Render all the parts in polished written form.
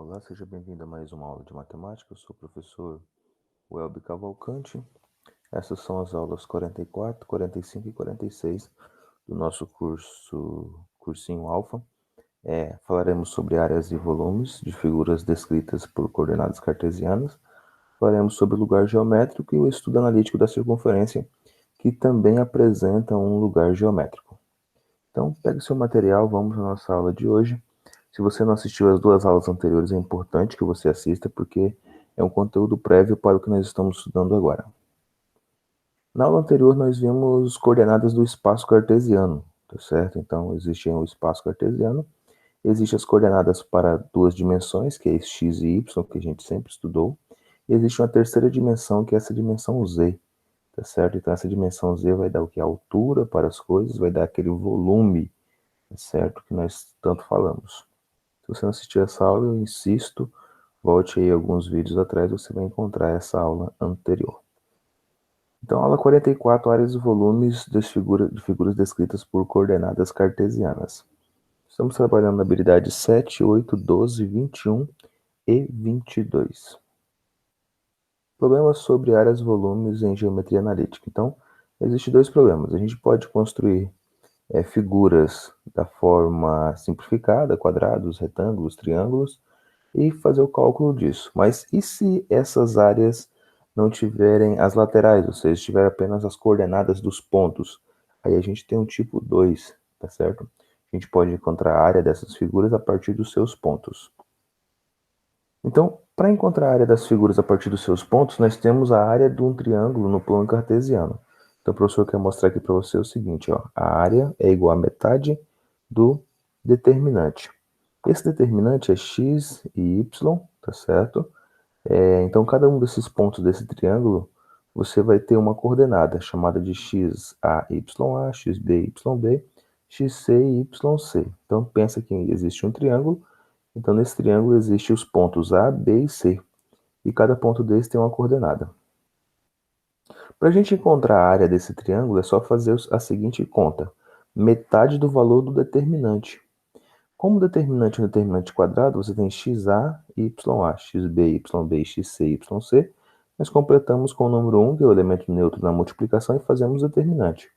Olá, seja bem-vindo a mais uma aula de matemática. Eu sou o professor Welby Cavalcante. Essas são as aulas 44, 45 e 46 do nosso cursinho Alfa. Falaremos sobre áreas e volumes de figuras descritas por coordenadas cartesianas. Falaremos sobre o lugar geométrico e o estudo analítico da circunferência, que também apresenta um lugar geométrico. Então, pegue seu material, vamos à nossa aula de hoje. Se você não assistiu às duas aulas anteriores, é importante que você assista, porque é um conteúdo prévio para o que nós estamos estudando agora. Na aula anterior, nós vimos coordenadas do espaço cartesiano, tá certo? Então, existe o espaço cartesiano, existem as coordenadas para duas dimensões, que é x e y, que a gente sempre estudou, e existe uma terceira dimensão, que é essa dimensão z, tá certo? Então, essa dimensão z vai dar o que? A altura para as coisas, vai dar aquele volume, tá certo? Que nós tanto falamos. Se você não assistiu essa aula, eu insisto, volte aí alguns vídeos atrás, você vai encontrar essa aula anterior. Então, aula 44, áreas e volumes de figuras descritas por coordenadas cartesianas. Estamos trabalhando na habilidade 7, 8, 12, 21 e 22. Problemas sobre áreas e volumes em geometria analítica. Então, existem dois problemas. A gente pode construir figuras da forma simplificada, quadrados, retângulos, triângulos, e fazer o cálculo disso. Mas e se essas áreas não tiverem as laterais, ou seja, tiver apenas as coordenadas dos pontos? Aí a gente tem um tipo 2, tá certo? A gente pode encontrar a área dessas figuras a partir dos seus pontos. Então, para encontrar a área das figuras a partir dos seus pontos, nós temos a área de um triângulo no plano cartesiano. Então, o professor quer mostrar aqui para você o seguinte, ó, a área é igual a metade do determinante. Esse determinante é x e y, tá certo? Então, cada um desses pontos desse triângulo, você vai ter uma coordenada chamada de xa, ya, xb, yb, xc e yc. Então, pensa que existe um triângulo, então nesse triângulo existem os pontos A, B e C, e cada ponto desse tem uma coordenada. Para a gente encontrar a área desse triângulo, é só fazer a seguinte conta: metade do valor do determinante. Como determinante é um determinante quadrado, você tem xa, ya, xb, yb, xc e yc. Nós completamos com o número 1, que é o elemento neutro na multiplicação, e fazemos o determinante.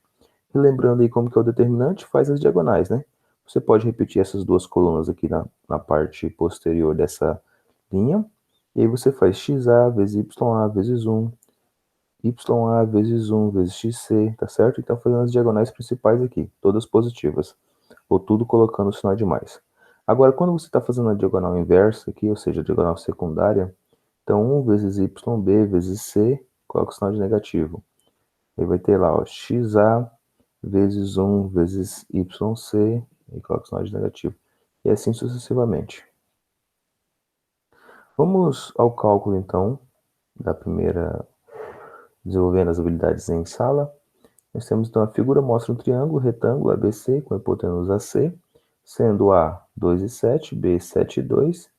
E lembrando aí como que é o determinante, faz as diagonais, né? Você pode repetir essas duas colunas aqui na parte posterior dessa linha. E aí você faz xa vezes ya vezes 1, ya vezes 1 vezes xc, tá certo? Então fazendo as diagonais principais aqui, todas positivas. Ou tudo colocando o sinal de mais. Agora, quando você está fazendo a diagonal inversa aqui, ou seja, a diagonal secundária, então 1 vezes yb vezes c, coloca o sinal de negativo. Aí vai ter lá, ó, xa vezes 1 vezes yc, e coloca o sinal de negativo. E assim sucessivamente. Vamos ao cálculo, então, da primeira, desenvolvendo as habilidades em sala. Nós temos, então, a figura mostra um triângulo retângulo ABC com hipotenusa AC, sendo A 2 e 7, B 7 e 2,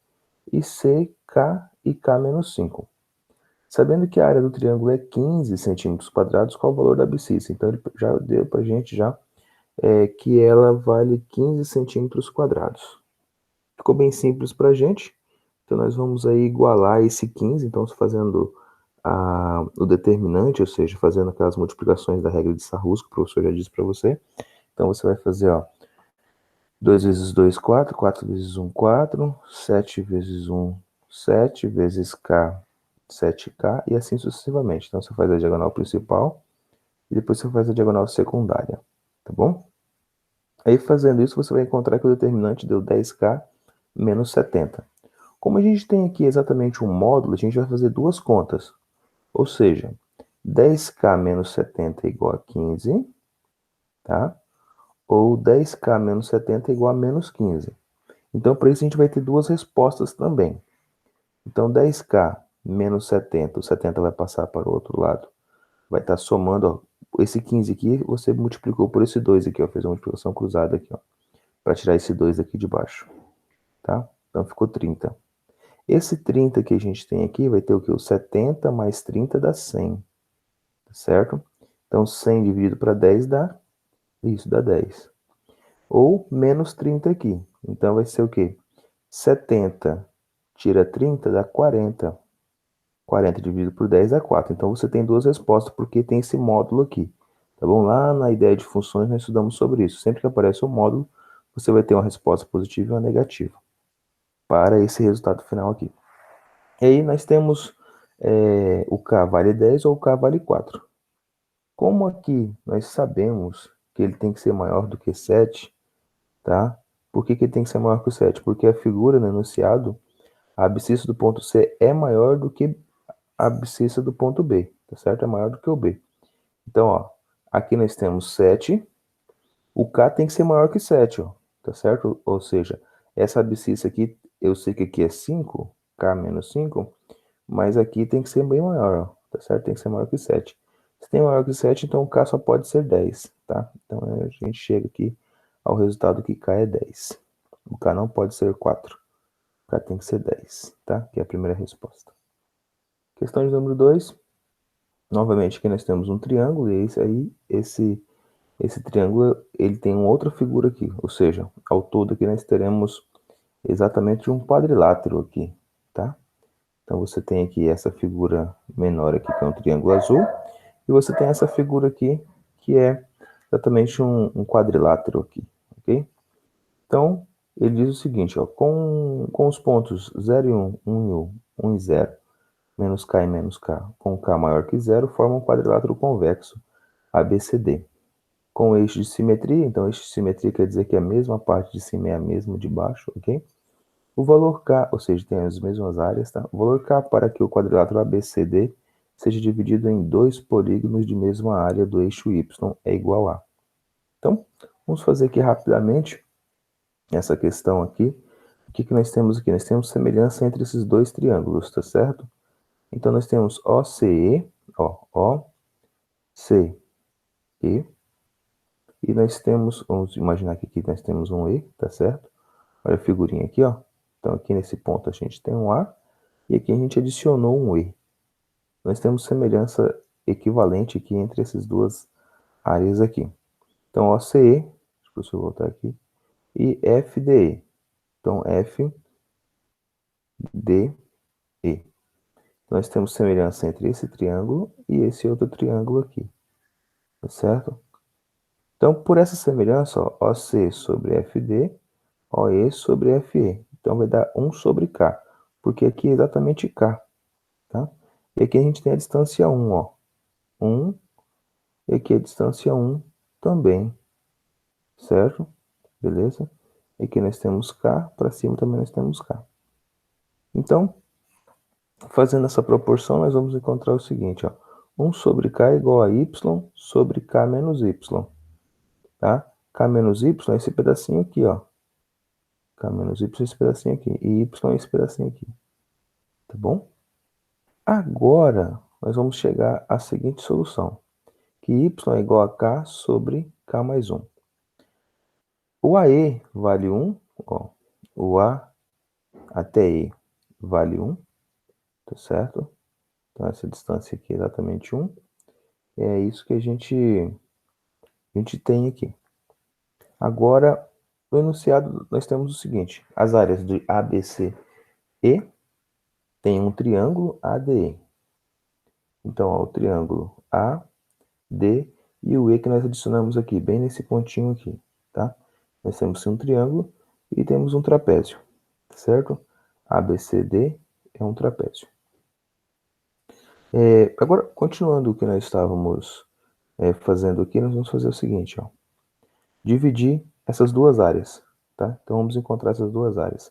e C, K e K menos 5. Sabendo que a área do triângulo é 15 centímetros quadrados, qual o valor da abscissa? Então, ele já deu para a gente que ela vale 15 centímetros quadrados. Ficou bem simples para a gente. Então, nós vamos aí igualar esse 15, então, fazendo o determinante, ou seja, fazendo aquelas multiplicações da regra de Sarrus, que o professor já disse para você. Então, você vai fazer, ó, 2 vezes 2, 4, 4 vezes 1, 4, 7 vezes 1, 7, vezes K, 7K, e assim sucessivamente. Então, você faz a diagonal principal, e depois você faz a diagonal secundária, tá bom? Aí, fazendo isso, você vai encontrar que o determinante deu 10K menos 70. Como a gente tem aqui exatamente um módulo, a gente vai fazer duas contas. Ou seja, 10K menos 70 é igual a 15, tá? Ou 10K menos 70 é igual a menos 15. Então, para isso, a gente vai ter duas respostas também. Então, 10K menos 70, o 70 vai passar para o outro lado. Vai estar somando, ó, esse 15 aqui, você multiplicou por esse 2 aqui, ó, fez uma multiplicação cruzada aqui, ó, para tirar esse 2 aqui de baixo, tá? Então, ficou 30. Esse 30 que a gente tem aqui vai ter o que? O 70 mais 30 dá 100, certo? Então, 100 dividido para 10 dá isso, dá 10. Ou menos 30 aqui. Então, vai ser o quê? 70 tira 30, dá 40. 40 dividido por 10 dá 4. Então você tem duas respostas porque tem esse módulo aqui. Tá bom? Lá na ideia de funções nós estudamos sobre isso. Sempre que aparece um módulo, você vai ter uma resposta positiva e uma negativa para esse resultado final aqui. E aí nós temos o K vale 10 ou o K vale 4. Como aqui nós sabemos que ele tem que ser maior do que 7, tá? Por que ele tem que ser maior que o 7? Porque a figura no enunciado, a abscissa do ponto C é maior do que a abscissa do ponto B, tá certo? É maior do que o B. Então, ó, aqui nós temos 7, o K tem que ser maior que 7, ó, tá certo? Ou seja, essa abscissa aqui, eu sei que aqui é 5, K menos 5, mas aqui tem que ser bem maior, ó, tá certo? Tem que ser maior que 7. Se tem maior que 7, então o K só pode ser 10, tá? Então a gente chega aqui ao resultado que K é 10. O K não pode ser 4. O K tem que ser 10, tá? Que é a primeira resposta. Questão de número 2. Novamente aqui nós temos um triângulo e esse triângulo ele tem uma outra figura aqui, ou seja, ao todo aqui nós teremos exatamente um quadrilátero aqui, tá? Então você tem aqui essa figura menor aqui que é um triângulo azul e você tem essa figura aqui que é exatamente um quadrilátero aqui, ok? Então ele diz o seguinte, ó, com os pontos 0 e 1, 1 e 1, 1 e 0, menos K e menos K, com K maior que zero, forma um quadrilátero convexo ABCD. Com eixo de simetria, então eixo de simetria quer dizer que a mesma parte de cima é a mesma de baixo, ok? O valor K, ou seja, tem as mesmas áreas, tá? O valor K para que o quadrilátero ABCD seja dividido em dois polígonos de mesma área do eixo Y é igual a. Então, vamos fazer aqui rapidamente essa questão aqui. O que nós temos aqui? Nós temos semelhança entre esses dois triângulos, tá certo? Então, nós temos OCE, OCE, e nós temos, vamos imaginar que aqui nós temos um E, tá certo? Olha a figurinha aqui, ó. Então, aqui nesse ponto a gente tem um A, e aqui a gente adicionou um E. Nós temos semelhança equivalente aqui entre essas duas áreas aqui. Então, OCE, deixa eu voltar aqui, e FDE. Então, FDE. Nós temos semelhança entre esse triângulo e esse outro triângulo aqui, tá certo? Então, por essa semelhança, ó, OC sobre FD, OE sobre FE. Então, vai dar 1 sobre K, porque aqui é exatamente K, tá? E aqui a gente tem a distância 1, ó. 1, e aqui a distância 1 também, certo? Beleza? E aqui nós temos K, para cima também nós temos K. Então, fazendo essa proporção, nós vamos encontrar o seguinte, ó. 1 sobre K é igual a Y sobre K menos Y, tá? K menos Y é esse pedacinho aqui, ó. K menos Y é esse pedacinho aqui. E Y é esse pedacinho aqui. Tá bom? Agora, nós vamos chegar à seguinte solução. Que Y é igual a K sobre K mais 1. O AE vale 1, ó. O A até E vale 1, tá certo? Então, essa distância aqui é exatamente 1. E é isso que a gente tem aqui. Agora, no enunciado, nós temos o seguinte. As áreas de ABC e tem um triângulo ADE. Então, ó, o triângulo AD e o E que nós adicionamos aqui, bem nesse pontinho aqui, tá? Nós temos um triângulo e temos um trapézio, certo? ABCD é um trapézio. Agora, continuando o que nós estávamos fazendo aqui, nós vamos fazer o seguinte, ó. Dividir essas duas áreas, tá? Então, vamos encontrar essas duas áreas.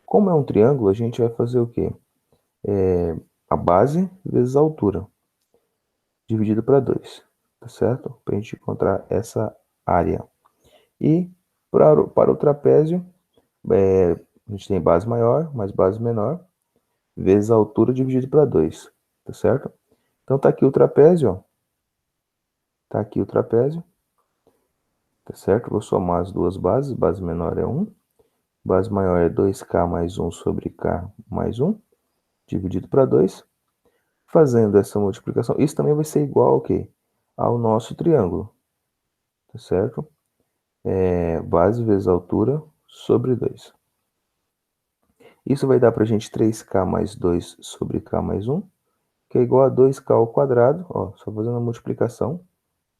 Como é um triângulo, a gente vai fazer o quê? A base vezes a altura, dividido para 2, tá certo? Para a gente encontrar essa área. E para o trapézio, a gente tem base maior mais base menor, vezes a altura dividido para 2, tá certo? Então tá aqui o trapézio, ó. Tá aqui o trapézio, tá certo? Vou somar as duas bases, base menor é 1, base maior é 2K mais 1 sobre K mais 1, dividido para 2. Fazendo essa multiplicação, isso também vai ser igual ao quê? Ao nosso triângulo, tá certo? Base vezes altura sobre 2. Isso vai dar para a gente 3k mais 2 sobre k mais 1, que é igual a 2k ao quadrado, ó, só fazendo a multiplicação,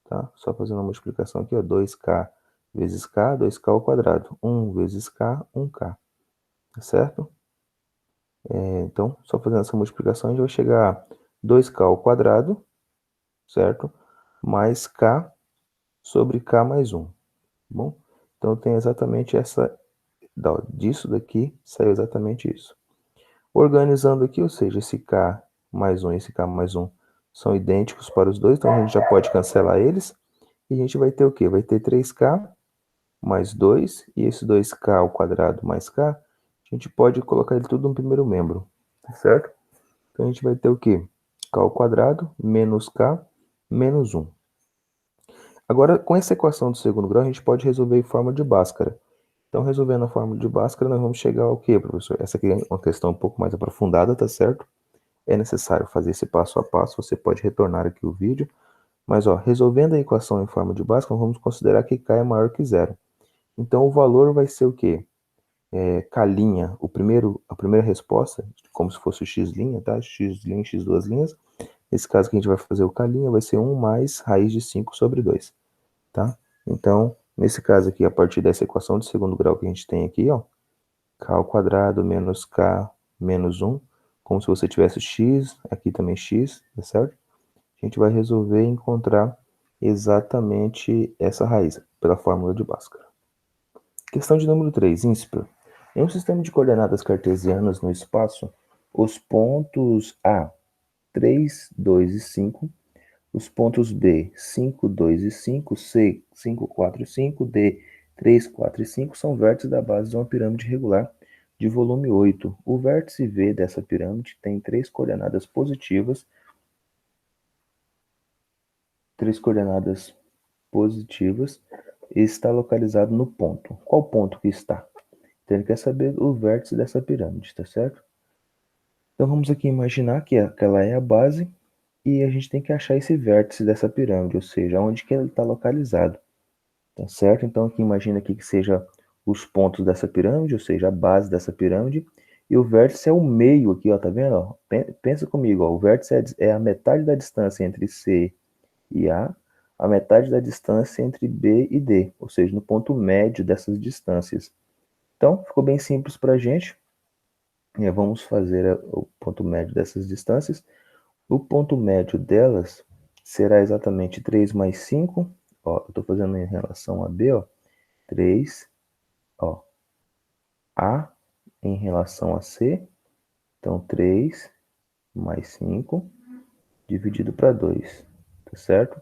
tá? Só fazendo a multiplicação aqui, ó, 2k vezes k, 2k ao quadrado. 1 vezes k, 1k, tá certo? Então, só fazendo essa multiplicação, a gente vai chegar a 2k ao quadrado, certo? Mais k sobre k mais 1, tá bom? Então, tem exatamente essa, disso daqui, saiu exatamente isso. Organizando aqui, ou seja, esse k mais 1 e esse k mais 1 são idênticos para os dois, então a gente já pode cancelar eles. E a gente vai ter o quê? Vai ter 3k mais 2, e esse 2k ao quadrado mais k, a gente pode colocar ele tudo no primeiro membro, certo? Então a gente vai ter o quê? K ao quadrado menos k menos 1. Agora, com essa equação do segundo grau, a gente pode resolver em forma de Bhaskara. Então, resolvendo a fórmula de Bhaskara, nós vamos chegar ao quê, professor? Essa aqui é uma questão um pouco mais aprofundada, tá certo? É necessário fazer esse passo a passo, você pode retornar aqui o vídeo. Mas, ó, resolvendo a equação em forma de Bhaskara, vamos considerar que k é maior que zero. Então, o valor vai ser o quê? K', a primeira resposta, como se fosse o x', tá? X', x duas linhas. Nesse caso que a gente vai fazer o K', vai ser 1 mais raiz de 5 sobre 2, tá? Então, nesse caso aqui, a partir dessa equação de segundo grau que a gente tem aqui, ó, k ao quadrado menos k menos 1, como se você tivesse x, aqui também x, tá certo? A gente vai resolver e encontrar exatamente essa raiz, pela fórmula de Bhaskara. Questão de número 3, ínsper. Em um sistema de coordenadas cartesianas no espaço, os pontos A, 3, 2 e 5, os pontos B, 5, 2 e 5, C, 5, 4 e 5, D, 3, 4 e 5 são vértices da base de uma pirâmide regular de volume 8. O vértice V dessa pirâmide tem três coordenadas positivas e está localizado no ponto. Qual ponto que está? Então ele quer saber o vértice dessa pirâmide, tá certo? Então vamos aqui imaginar que aquela é a base e a gente tem que achar esse vértice dessa pirâmide, ou seja, onde que ele está localizado, tá certo? Então aqui imagina aqui que seja os pontos dessa pirâmide, ou seja, a base dessa pirâmide, e o vértice é o meio aqui, ó, tá vendo? Ó? Pensa comigo, ó, o vértice é a metade da distância entre C e a metade da distância entre B e D, ou seja, no ponto médio dessas distâncias. Então, ficou bem simples para a gente. Vamos fazer o ponto médio dessas distâncias. O ponto médio delas será exatamente 3 mais 5. Ó, eu estou fazendo em relação a B, ó, 3, ó, A em relação a C. Então, 3 mais 5 dividido para 2, tá certo?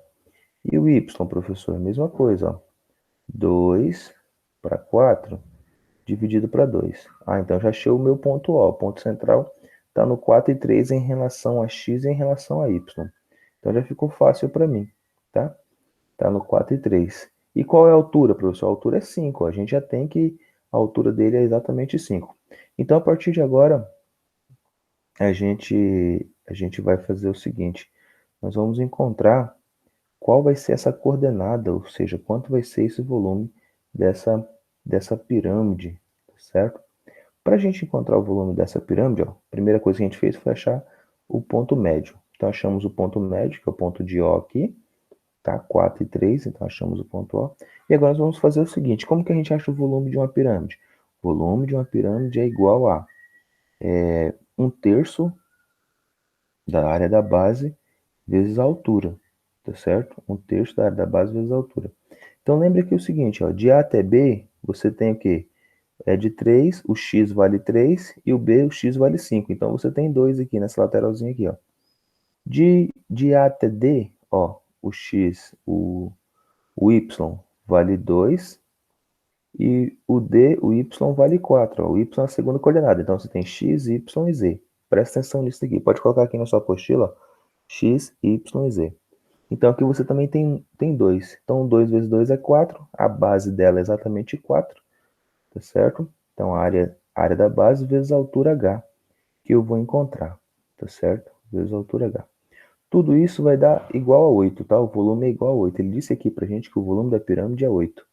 E o Y, professor, a mesma coisa, ó, 2 para 4 dividido para 2. Então já achei o meu ponto O. O ponto central está no 4 e 3 em relação a x e em relação a y. Então já ficou fácil para mim, tá? Está no 4 e 3. E qual é a altura, professor? A altura é 5. A gente já tem que a altura dele é exatamente 5. Então, a partir de agora, a gente vai fazer o seguinte. Nós vamos encontrar qual vai ser essa coordenada, ou seja, quanto vai ser esse volume dessa pirâmide, certo? Para a gente encontrar o volume dessa pirâmide, ó, a primeira coisa que a gente fez foi achar o ponto médio. Então, achamos o ponto médio, que é o ponto de O aqui, tá? 4 e 3, então achamos o ponto O. E agora nós vamos fazer o seguinte, como que a gente acha o volume de uma pirâmide? O volume de uma pirâmide é igual a 1/3 da área da base vezes a altura, tá certo? 1/3 da área da base vezes a altura. Então, lembre que é o seguinte, ó, de A até B, você tem o quê? É de 3, o x vale 3 e o b, o x vale 5. Então você tem 2 aqui nessa lateralzinha aqui, ó. De A até D, ó, o x, o y vale 2 e o d, o y vale 4. Ó. O y é a segunda coordenada. Então você tem x, y e z. Presta atenção nisso aqui. Pode colocar aqui na sua apostila, ó, x, y e z. Então aqui você também tem 2. Então 2 vezes 2 é 4. A base dela é exatamente 4. Tá certo? Então, a área da base vezes a altura H, que eu vou encontrar, tá certo? Vezes a altura H. Tudo isso vai dar igual a 8, tá? O volume é igual a 8. Ele disse aqui pra gente que o volume da pirâmide é 8.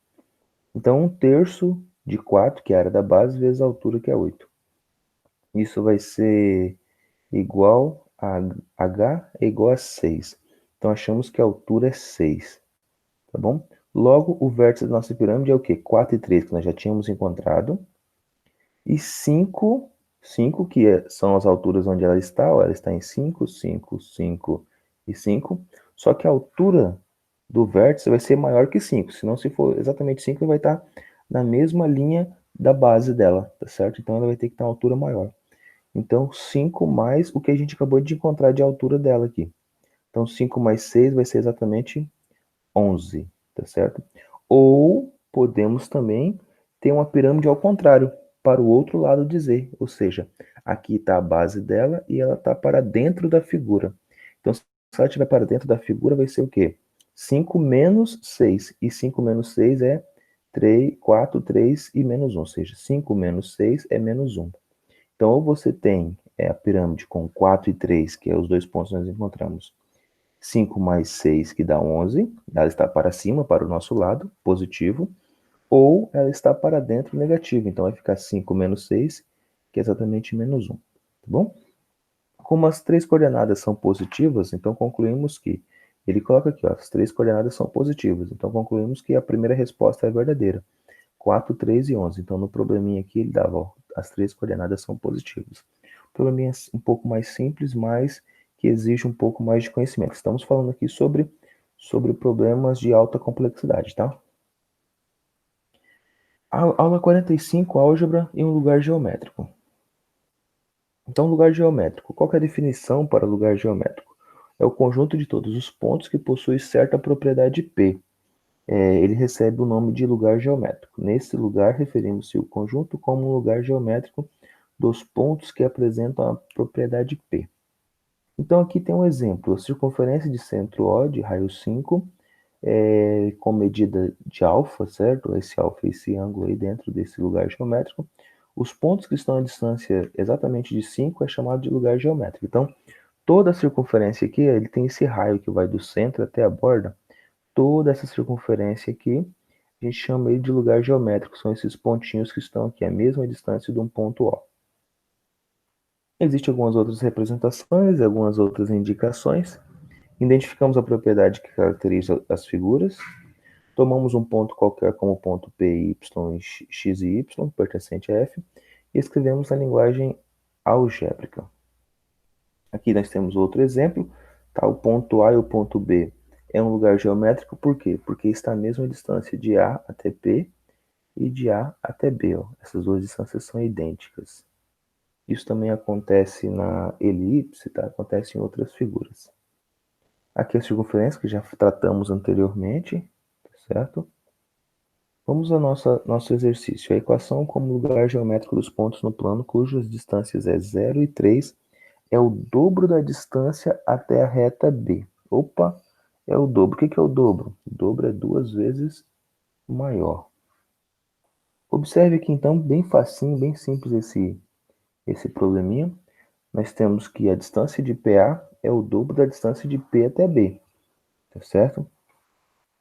Então, 1/3 de 4, que é a área da base, vezes a altura, que é 8. Isso vai ser igual a H é igual a 6. Então, achamos que a altura é 6, tá bom? Logo, o vértice da nossa pirâmide é o quê? 4 e 3, que nós já tínhamos encontrado. E 5, 5 que são as alturas onde ela está. Ó, ela está em 5, 5, 5 e 5. Só que a altura do vértice vai ser maior que 5. Senão, se for exatamente 5, ele vai estar na mesma linha da base dela, tá certo? Então, ela vai ter que ter uma altura maior. Então, 5 mais o que a gente acabou de encontrar de altura dela aqui. Então, 5 mais 6 vai ser exatamente 11, tá certo? Ou podemos também ter uma pirâmide ao contrário, para o outro lado de Z, ou seja, aqui está a base dela e ela está para dentro da figura. Então, se ela estiver para dentro da figura, vai ser o quê? 5 menos 6, e 5 menos 6 é 3, 4, 3 e menos 1, ou seja, 5 menos 6 é menos 1. Então, ou você tem a pirâmide com 4 e 3, que é os dois pontos que nós encontramos, 5 mais 6, que dá 11, ela está para cima, para o nosso lado, positivo, ou ela está para dentro, negativo. Então, vai ficar 5 menos 6, que é exatamente menos 1, tá bom? Como as três coordenadas são positivas, então concluímos que, ele coloca aqui, ó, as três coordenadas são positivas, então concluímos que a primeira resposta é verdadeira. 4, 3 e 11. Então, no probleminha aqui, ele dava, ó, as três coordenadas são positivas. O probleminha é um pouco mais simples, mas que exige um pouco mais de conhecimento. Estamos falando aqui sobre problemas de alta complexidade, tá? Aula 45, álgebra e um lugar geométrico. Então, lugar geométrico. Qual que é a definição para lugar geométrico? É o conjunto de todos os pontos que possui certa propriedade P. Ele recebe o nome de lugar geométrico. Nesse lugar, referimos-se o conjunto como um lugar geométrico dos pontos que apresentam a propriedade P. Então, aqui tem um exemplo. A circunferência de centro O, de raio 5, com medida de alfa, certo? Esse alfa, esse ângulo aí dentro desse lugar geométrico. Os pontos que estão à distância exatamente de 5 é chamado de lugar geométrico. Então, toda a circunferência aqui, ele tem esse raio que vai do centro até a borda. Toda essa circunferência aqui, a gente chama ele de lugar geométrico. São esses pontinhos que estão aqui, a mesma distância de um ponto O. Existem algumas outras representações, algumas outras indicações. Identificamos a propriedade que caracteriza as figuras. Tomamos um ponto qualquer como ponto P, Y, X e Y, pertencente a F, e escrevemos na linguagem algébrica. Aqui nós temos outro exemplo, tá? O ponto A e o ponto B é um lugar geométrico, por quê? Porque está a mesma distância de A até P e de A até B. Ó. Essas duas distâncias são idênticas. Isso também acontece na elipse, tá? Acontece em outras figuras. Aqui a circunferência, que já tratamos anteriormente, certo? Vamos ao nosso exercício. A equação como lugar geométrico dos pontos no plano cujas distâncias é 0 e 3 é o dobro da distância até a reta B. Opa, é o dobro. O que é o dobro? O dobro é 2 vezes maior. Observe aqui então, bem facinho, bem simples esse probleminha. Nós temos que a distância de PA é o dobro da distância de P até B, tá certo?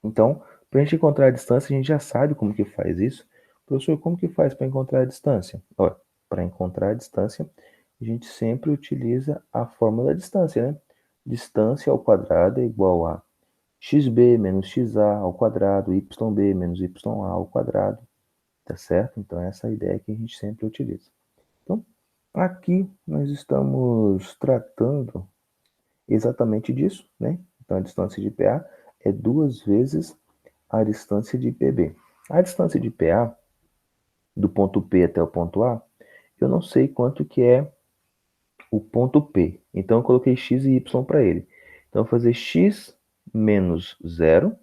Então, para a gente encontrar a distância, a gente já sabe como que faz isso. Professor, como que faz para encontrar a distância? Olha, para encontrar a distância, a gente sempre utiliza a fórmula da distância, né? Distância ao quadrado é igual a xb menos xa ao quadrado, yb menos ya ao quadrado, tá certo? Então, essa é a ideia que a gente sempre utiliza. Então, aqui nós estamos tratando exatamente disso, né? Então, a distância de PA é 2 vezes a distância de PB. A distância de PA, do ponto P até o ponto A, eu não sei quanto que é o ponto P. Então, eu coloquei x e y para ele. Então, eu vou fazer x menos 0,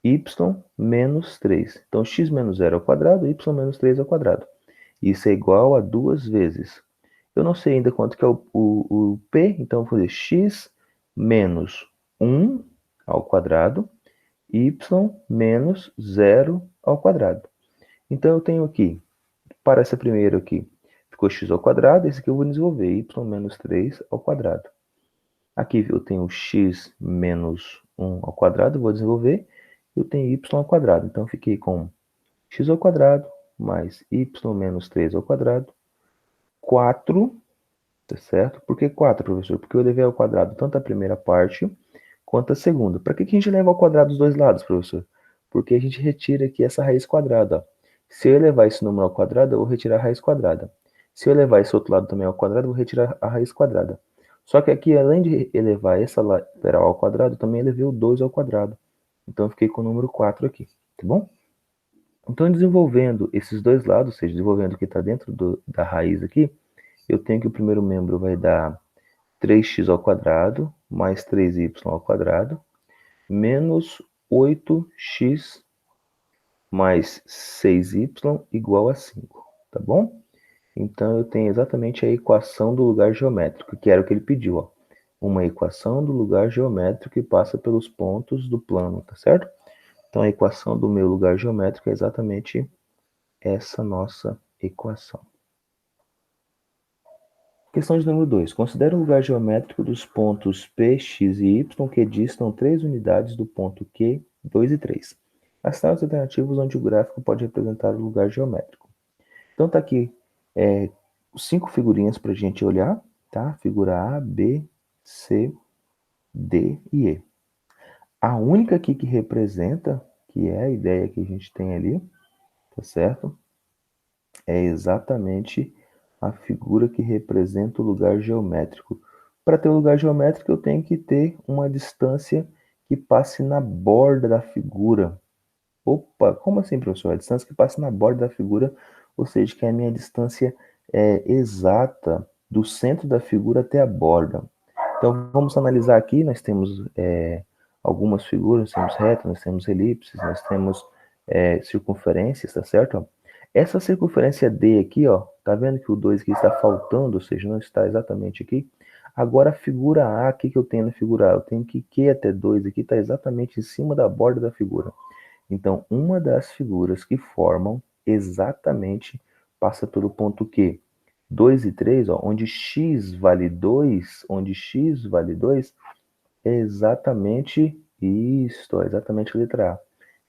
y menos 3. Então, x menos 0 ao quadrado, y menos 3 ao quadrado. Isso é igual a 2 vezes. Eu não sei ainda quanto que é o P, então eu vou fazer x menos 1 ao quadrado, y menos 0 ao quadrado. Então, eu tenho aqui, para essa primeira aqui, ficou x ao quadrado, esse aqui eu vou desenvolver, y menos 3 ao quadrado. Aqui eu tenho x menos 1 ao quadrado, vou desenvolver, eu tenho y ao quadrado. Então, eu fiquei com x ao quadrado mais y menos 3 ao quadrado, 4, tá certo? Por que 4, professor? Porque eu levei ao quadrado tanto a primeira parte quanto a segunda. Para que a gente leva ao quadrado os dois lados, professor? Porque a gente retira aqui essa raiz quadrada. Ó. Se eu elevar esse número ao quadrado, eu vou retirar a raiz quadrada. Se eu elevar esse outro lado também ao quadrado, eu vou retirar a raiz quadrada. Só que aqui, além de elevar essa lateral ao quadrado, também elevei o 2 ao quadrado. Então, eu fiquei com o número 4 aqui, tá bom? Então, desenvolvendo esses dois lados, ou seja, desenvolvendo o que está dentro da raiz aqui, eu tenho que o primeiro membro vai dar 3x ao quadrado mais 3y ao quadrado menos 8x mais 6y igual a 5, tá bom? Então, eu tenho exatamente a equação do lugar geométrico, que era o que ele pediu, ó. Uma equação do lugar geométrico que passa pelos pontos do plano, tá certo? Então, a equação do meu lugar geométrico é exatamente essa nossa equação. Questão de número 2. Considere o lugar geométrico dos pontos P, X e Y que distam 3 unidades do ponto Q, 2 e 3. Assinale as alternativas onde o gráfico pode representar o lugar geométrico. Então tá aqui 5 figurinhas para a gente olhar, tá? Figura A, B, C, D e E. A única aqui que representa, que é a ideia que a gente tem ali, tá certo? É exatamente a figura que representa o lugar geométrico. Para ter o lugar geométrico, eu tenho que ter uma distância que passe na borda da figura. Opa, como assim, professor? A distância que passe na borda da figura, ou seja, que é a minha distância exata do centro da figura até a borda. Então, vamos analisar aqui, nós temos algumas figuras, nós temos retas, nós temos elipses, nós temos circunferências, tá certo? Essa circunferência D aqui, ó, tá vendo que o 2 aqui está faltando, ou seja, não está exatamente aqui? Agora a figura A, o que eu tenho na figura A? Eu tenho que Q até 2 aqui está exatamente em cima da borda da figura. Então, uma das figuras que formam exatamente passa pelo ponto Q. 2 e 3, ó, onde x vale 2, é exatamente isto, ó, exatamente a letra A.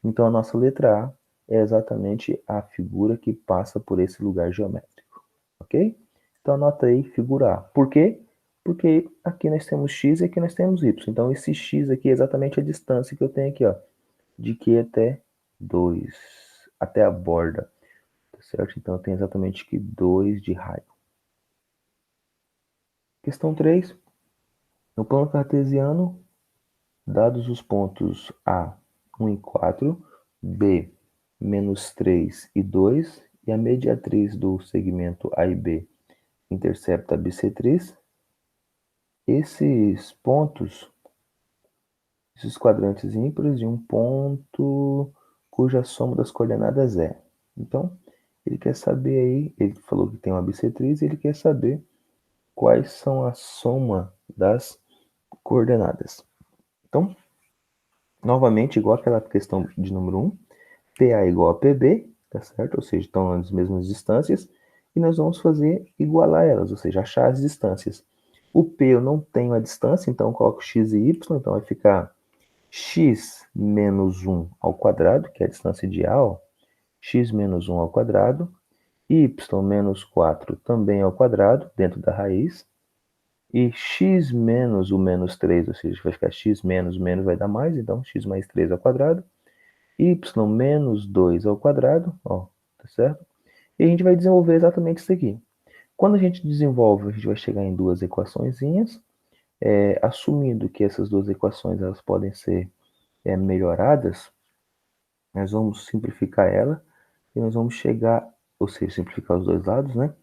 Então, a nossa letra A é exatamente a figura que passa por esse lugar geométrico, ok? Então, anota aí figura A. Por quê? Porque aqui nós temos x e aqui nós temos y. Então, esse x aqui é exatamente a distância que eu tenho aqui, ó, de Q até 2, até a borda, tá certo? Então, eu tenho exatamente que 2 de raio. Questão 3. No plano cartesiano, dados os pontos A, 1 e 4, B, menos 3 e 2, e a mediatriz do segmento A e B intercepta a bissetriz, esses pontos, esses quadrantes ímpares de um ponto cuja soma das coordenadas é. Então, ele quer saber aí, ele falou que tem uma bissetriz, ele quer saber quais são a soma das coordenadas. Então, novamente, igual aquela questão de número 1, PA igual a PB, tá certo? Ou seja, estão nas mesmas distâncias, e nós vamos fazer igualar elas, ou seja, achar as distâncias. O P eu não tenho a distância, então eu coloco x e y, então vai ficar x menos 1 ao quadrado, que é a distância de A, ó, x menos 1 ao quadrado, y menos 4 também ao quadrado, dentro da raiz, e x menos o menos 3, ou seja, vai ficar x menos vai dar mais, então x mais 3 ao quadrado, y menos 2 ao quadrado, ó, tá certo? E a gente vai desenvolver exatamente isso aqui. Quando a gente desenvolve, a gente vai chegar em duas equaçõezinhas, assumindo que essas duas equações elas podem ser melhoradas, nós vamos simplificar ela e nós vamos chegar, ou seja, simplificar os dois lados, né?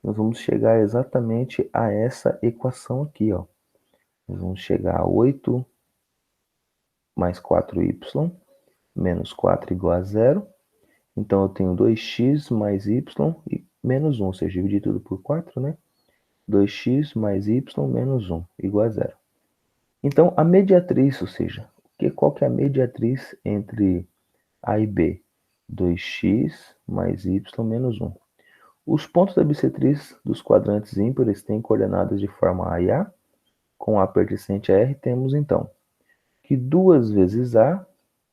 Nós vamos chegar exatamente a essa equação aqui, ó. Nós vamos chegar a 8 mais 4y menos 4 igual a 0. Então, eu tenho 2x mais y e menos 1, ou seja, dividir tudo por 4, né? 2x mais y menos 1 igual a 0. Então, a mediatriz, ou seja, qual que é a mediatriz entre A e B? 2x mais y menos 1. Os pontos da bissetriz dos quadrantes ímpares têm coordenadas de forma A e A. Com A pertencente a R, temos então que 2 vezes A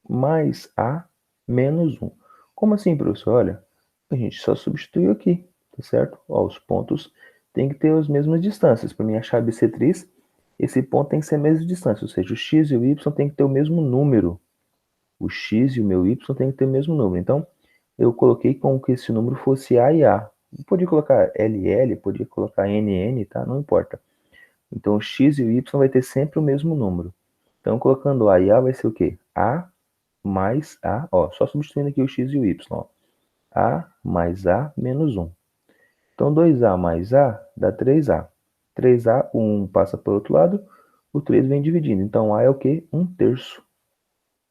mais A menos 1. Como assim, professor? Olha, a gente só substituiu aqui, tá certo? Ó, os pontos têm que ter as mesmas distâncias. Para mim achar a bissetriz, esse ponto tem que ser a mesma distância, ou seja, o x e o y tem que ter o mesmo número. O x e o meu y tem que ter o mesmo número. Então, eu coloquei como que esse número fosse A e A. Podia colocar LL, podia colocar NN, tá? Não importa. Então, o x e o y vai ter sempre o mesmo número. Então, colocando A e A vai ser o quê? A mais A, ó, só substituindo aqui o x e o y, ó. A mais A menos 1. Então, 2A mais A dá 3A. 3A, o 1 passa para o outro lado, o 3 vem dividindo. Então, A é o quê? 1/3.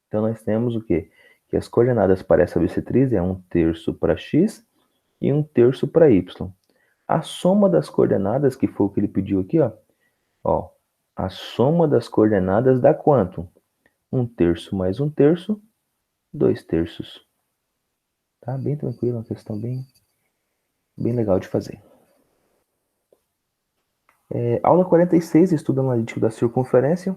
Então, nós temos o quê? Que as coordenadas para essa bissetriz é 1/3 para x e 1/3 para y. A soma das coordenadas, que foi o que ele pediu aqui, ó, a soma das coordenadas dá quanto? 1/3 mais 1/3, 2/3. Tá bem tranquilo, uma questão bem legal de fazer. Aula 46, estudo analítico da circunferência.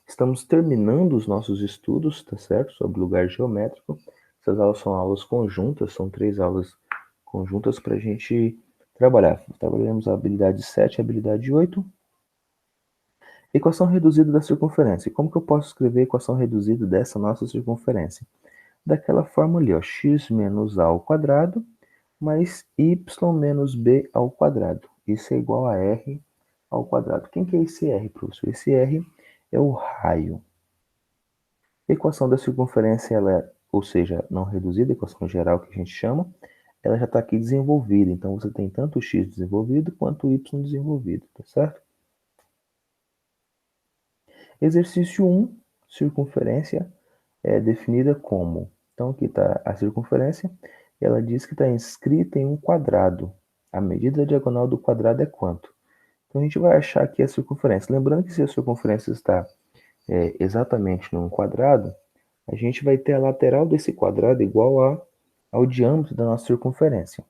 Estamos terminando os nossos estudos, tá certo? Sobre lugar geométrico. Essas aulas são aulas conjuntas, são 3 aulas conjuntas para a gente trabalhar. Trabalhamos a habilidade 7 e a habilidade 8. Equação reduzida da circunferência. Como que eu posso escrever a equação reduzida dessa nossa circunferência? Daquela forma ali, ó, x menos a ao quadrado mais y menos b ao quadrado. Isso é igual a r ao quadrado. Quem que é esse r, professor? Esse r é o raio. A equação da circunferência, ou seja, não reduzida, a equação geral que a gente chama, ela já está aqui desenvolvida. Então, você tem tanto o x desenvolvido quanto o y desenvolvido, tá certo? Exercício 1, circunferência é definida como... Então, aqui está a circunferência, ela diz que está inscrita em um quadrado. A medida da diagonal do quadrado é quanto? Então, a gente vai achar aqui a circunferência. Lembrando que se a circunferência está exatamente num quadrado, a gente vai ter a lateral desse quadrado igual ao diâmetro da nossa circunferência.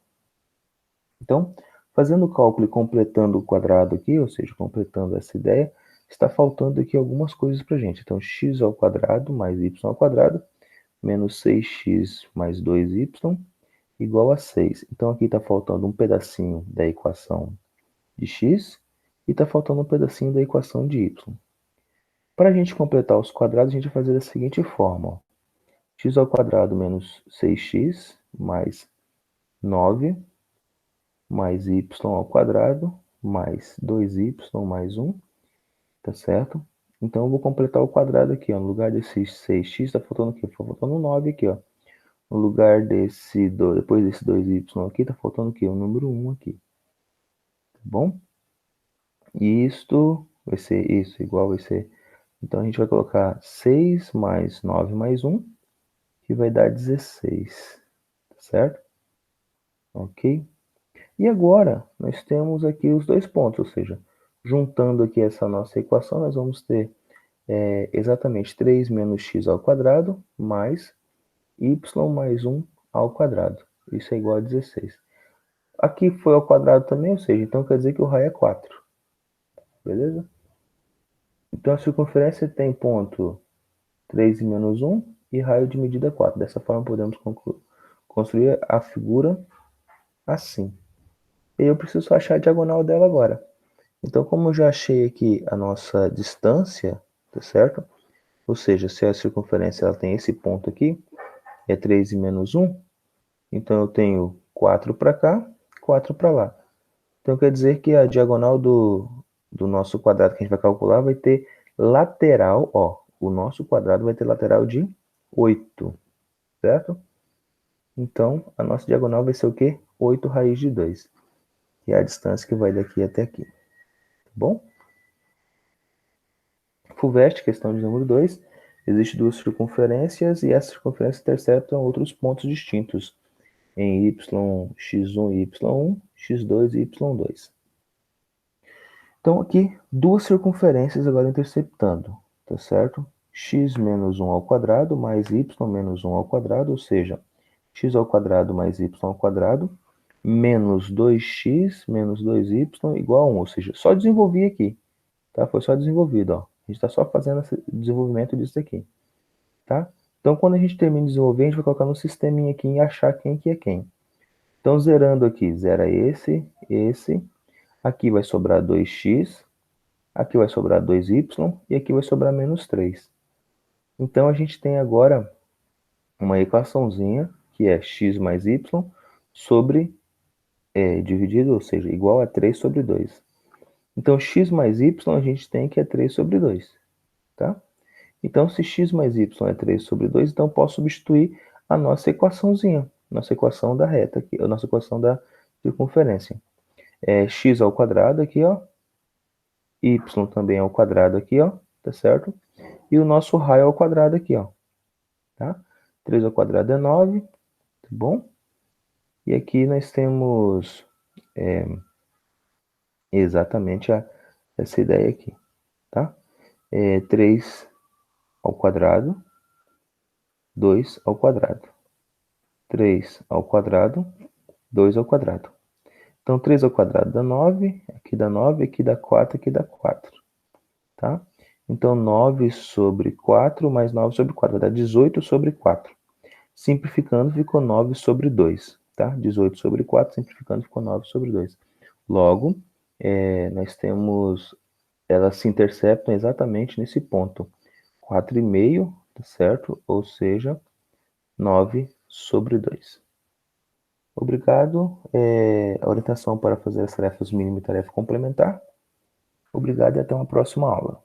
Então, fazendo o cálculo e completando o quadrado aqui, ou seja, completando essa ideia, está faltando aqui algumas coisas para a gente. Então, x ao quadrado mais y ao quadrado menos 6x mais 2y igual a 6. Então, aqui está faltando um pedacinho da equação de x e está faltando um pedacinho da equação de y. Para a gente completar os quadrados, a gente vai fazer da seguinte forma. Ó. X ao quadrado menos 6x mais 9 mais y ao quadrado mais 2y mais 1, tá certo? Então, eu vou completar o quadrado aqui, ó. No lugar desse 6x, está faltando o quê? Está faltando 9 aqui, ó. No lugar desse, depois desse 2y aqui, está faltando o quê? O número 1 aqui. Tá bom? E isto vai ser isso, igual vai ser... Então, a gente vai colocar 6 mais 9 mais 1, que vai dar 16, tá certo? Ok? E agora, nós temos aqui os dois pontos, ou seja, juntando aqui essa nossa equação, nós vamos ter exatamente 3 menos x ao quadrado mais y mais 1 ao quadrado. Isso é igual a 16. Aqui foi ao quadrado também, ou seja, então quer dizer que o raio é 4. Beleza? Então a circunferência tem ponto 3 menos 1 e raio de medida 4. Dessa forma podemos construir a figura assim. E eu preciso achar a diagonal dela agora. Então, como eu já achei aqui a nossa distância, tá certo? Ou seja, se a circunferência ela tem esse ponto aqui, é 3 menos 1, então eu tenho 4 para cá, 4 para lá. Então quer dizer que a diagonal do nosso quadrado que a gente vai calcular vai ter lateral, ó, o nosso quadrado vai ter lateral de 8, certo? Então, a nossa diagonal vai ser o quê? 8 raiz de 2, que é a distância que vai daqui até aqui. Tá bom? FUVEST, questão de número 2. Existem duas circunferências e essas circunferências interceptam outros pontos distintos em x1 e y1, x2 e y2. Então, aqui, duas circunferências agora interceptando, tá certo? X menos 1 ao quadrado mais y menos 1 ao quadrado, ou seja, x ao quadrado mais y ao quadrado, menos 2x menos 2y igual a 1, ou seja, só desenvolvi aqui, tá? Foi só desenvolvido, ó. A gente está só fazendo esse desenvolvimento disso aqui, tá? Então, quando a gente termina de desenvolver, a gente vai colocar no sisteminha aqui e achar quem que é quem. Então, zerando aqui, zera esse. Aqui vai sobrar 2x, aqui vai sobrar 2y e aqui vai sobrar menos 3. Então, a gente tem agora uma equaçãozinha que é x mais y sobre, dividido, ou seja, igual a 3 sobre 2. Então, x mais y a gente tem que é 3 sobre 2, tá? Então, se x mais y é 3 sobre 2, então eu posso substituir a nossa equaçãozinha, nossa equação da reta aqui, a nossa equação da circunferência. É x ao quadrado aqui, ó, y também ao quadrado aqui, ó, tá certo? E o nosso raio ao quadrado aqui, ó, tá? 3 ao quadrado é 9, tá bom? E aqui nós temos exatamente essa ideia aqui, tá? 3 ao quadrado, 2 ao quadrado. 3 ao quadrado, 2 ao quadrado. Então, 3 ao quadrado dá 9, aqui dá 9, aqui dá 4, aqui dá 4, tá? Então, 9 sobre 4 mais 9 sobre 4 vai dar 18 sobre 4. Simplificando, ficou 9 sobre 2, tá? 18 sobre 4, simplificando, ficou 9 sobre 2. Logo, nós temos, elas se interceptam exatamente nesse ponto. 4,5, tá certo? Ou seja, 9 sobre 2. Obrigado. A orientação para fazer as tarefas mínima e tarefa complementar. Obrigado e até uma próxima aula.